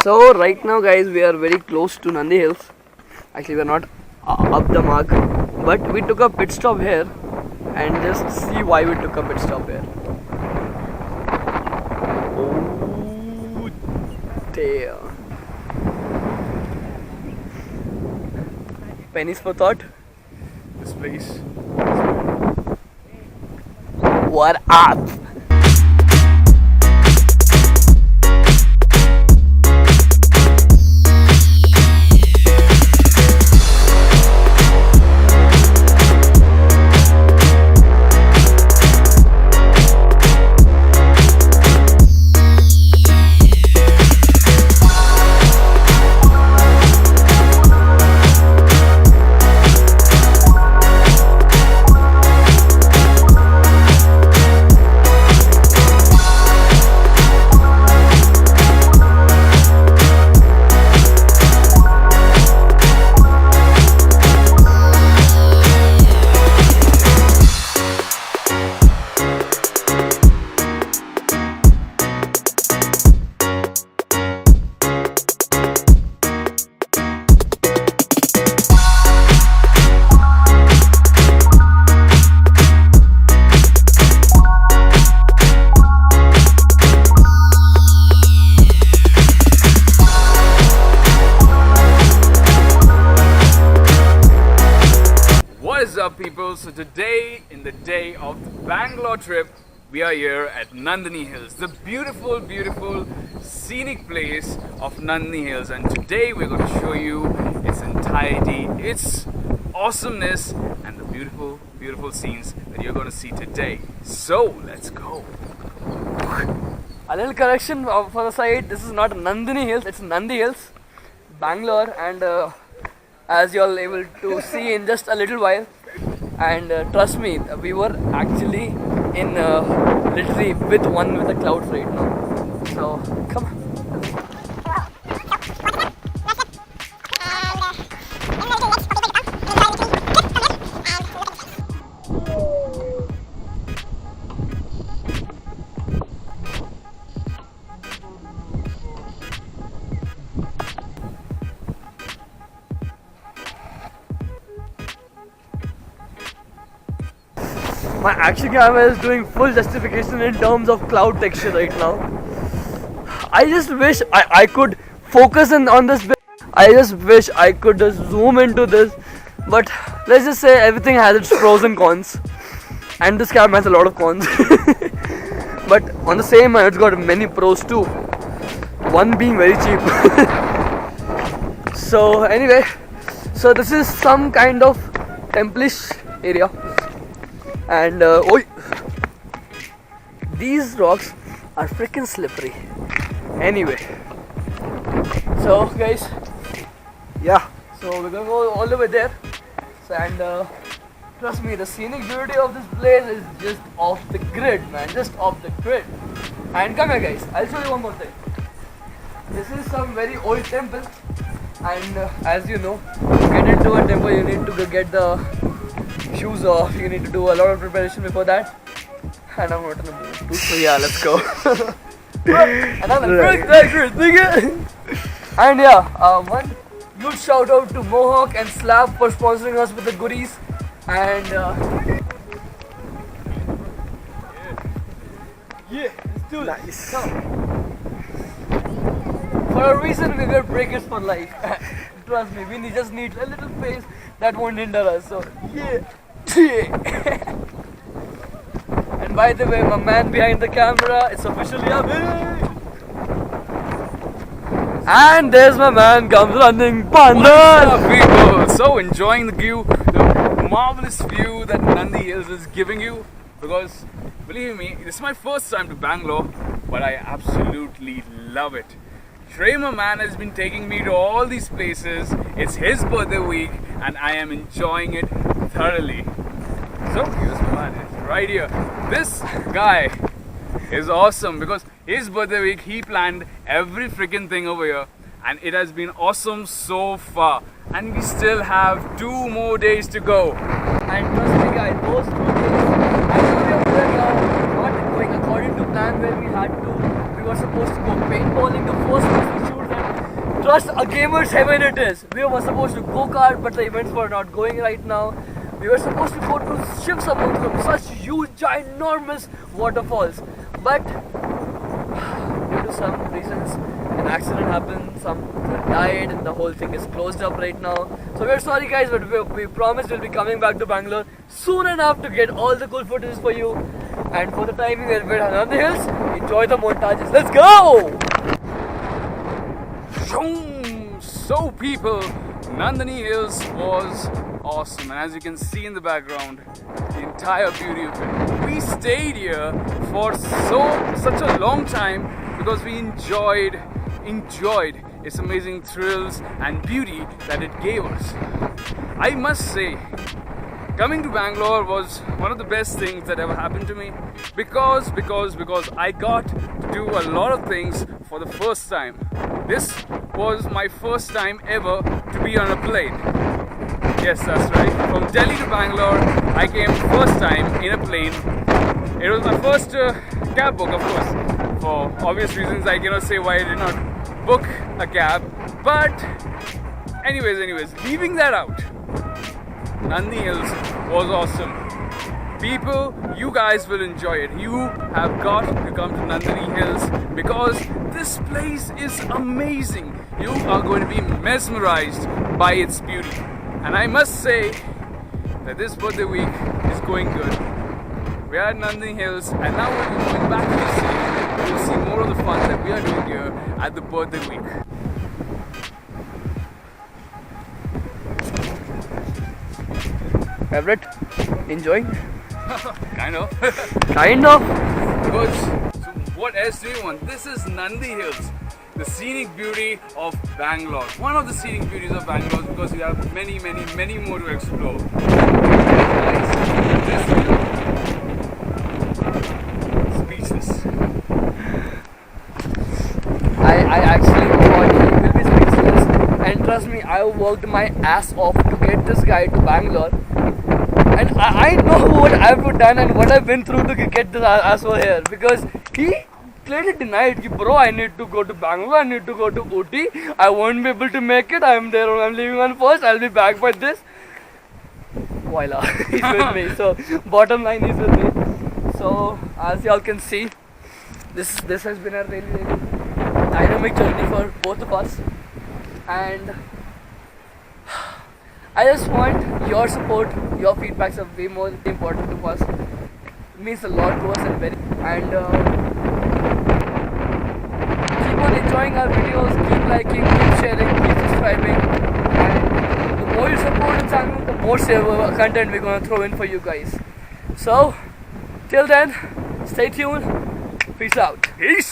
So right now guys, we are very close to Nandi Hills. Actually we are not up the mark, but we took a pit stop here and just see why we took a pit stop here. Oh damn. Pennies for thought. This place. What up? What is up people? So today, in the day of the Bangalore trip, we are here at Nandi Hills, the beautiful scenic place of Nandi Hills, and today we're going to show you its entirety, its awesomeness and the beautiful scenes that you're going to see today. So let's go. A little correction for the side, this is not Nandini Hills, it's Nandi Hills, Bangalore, and as you all able to see in just a little while. And trust me, we were actually in literally with the clouds right now. So come on. My action camera is doing full justification in terms of cloud texture right now. I just wish I could focus on this bit. I just wish I could just zoom into this. But let's just say everything has its pros and cons. And this camera has a lot of cons. But on the same hand, it's got many pros too. One being very cheap. So anyway, so this is some kind of temple-ish area. And these rocks are freaking slippery. Anyway, so guys, yeah, so we're gonna go all the way there. So, and trust me, the scenic beauty of this place is just off the grid, man, just off the grid. And come here guys, I'll show you one more thing. This is some very old temple, and as you know, to get into a temple you need to get the shoes off, you need to do a lot of preparation before that. And I'm not in the mood to, so yeah, let's go. And I'm and yeah, one huge shout out to Mohawk and Slab for sponsoring us with the goodies. And yeah, let's do it. Nice. Come. For a reason we were breakers for life. Trust me, we just need a little pace that won't hinder us. So yeah. And by the way, my man behind the camera, it's officially up. And there's my man comes running, Panda. What's up people? So enjoying the view, the marvelous view that Nandi Hills is giving you. Because believe me, this is my first time to Bangalore, but I absolutely love it. Shreyy, my man, has been taking me to all these places. It's his birthday week and I am enjoying it thoroughly. So here's my man, right here. This guy is awesome because his birthday week he planned every freaking thing over here and it has been awesome so far. And we still have 2 more days to go. And trust me guys, those 2 days, I know we are not going according to plan where we had to. We were supposed to go paintballing the first place we shoot and Trust a gamer's heaven it is. We were supposed to go kart, but the events were not going right now. We were supposed to go to Shiv Samudram, such huge, ginormous waterfalls. But due to some reasons, an accident happened, some died, and the whole thing is closed up right now. So we're sorry guys, but we promised we'll be coming back to Bangalore soon enough to get all the cool footage for you. And for the time being, we're at Nandi Hills. Enjoy the montages. Let's go! So people, Nandini Hills was awesome, and as you can see in the background, the entire beauty of it. We stayed here for such a long time because we enjoyed its amazing thrills and beauty that it gave us. I must say, coming to Bangalore was one of the best things that ever happened to me because I got to do a lot of things for the first time. This was my first time ever to be on a plane. Yes, that's right. From Delhi to Bangalore, I came first time in a plane. It was my first cab book, of course. For obvious reasons, I cannot say why I did not book a cab. But anyways, leaving that out, Nandi Hills was awesome. People, you guys will enjoy it. You have got to come to Nandini Hills because this place is amazing. You are going to be mesmerized by its beauty. And I must say that this birthday week is going good. We are at Nandini Hills and now we're going back to the city. You'll see more of the fun that we are doing here at the birthday week. Favorite? Enjoying? Kind of. Kind of? Because, so what else do you want? This is Nandi Hills, the scenic beauty of Bangalore. One of the scenic beauties of Bangalore because we have many more to explore. This view, speechless. I actually thought he will be speechless, and trust me, I worked my ass off to get this guy to Bangalore. And I know what I've done and what I've been through to get this asshole here, because he clearly denied that, bro, I need to go to Bangalore, I need to go to Ooty, I won't be able to make it, I'm leaving on first, I'll be back by this. Voila, he's with me. So bottom line, he's with me. So as y'all can see, this has been a really dynamic journey for both of us, and I just want your support. Your feedbacks are way more important to us. It means a lot to us and keep on enjoying our videos, keep liking, keep sharing, keep subscribing, and the more you support the channel, the more content we're gonna throw in for you guys. So till then, stay tuned. Peace out. Peace.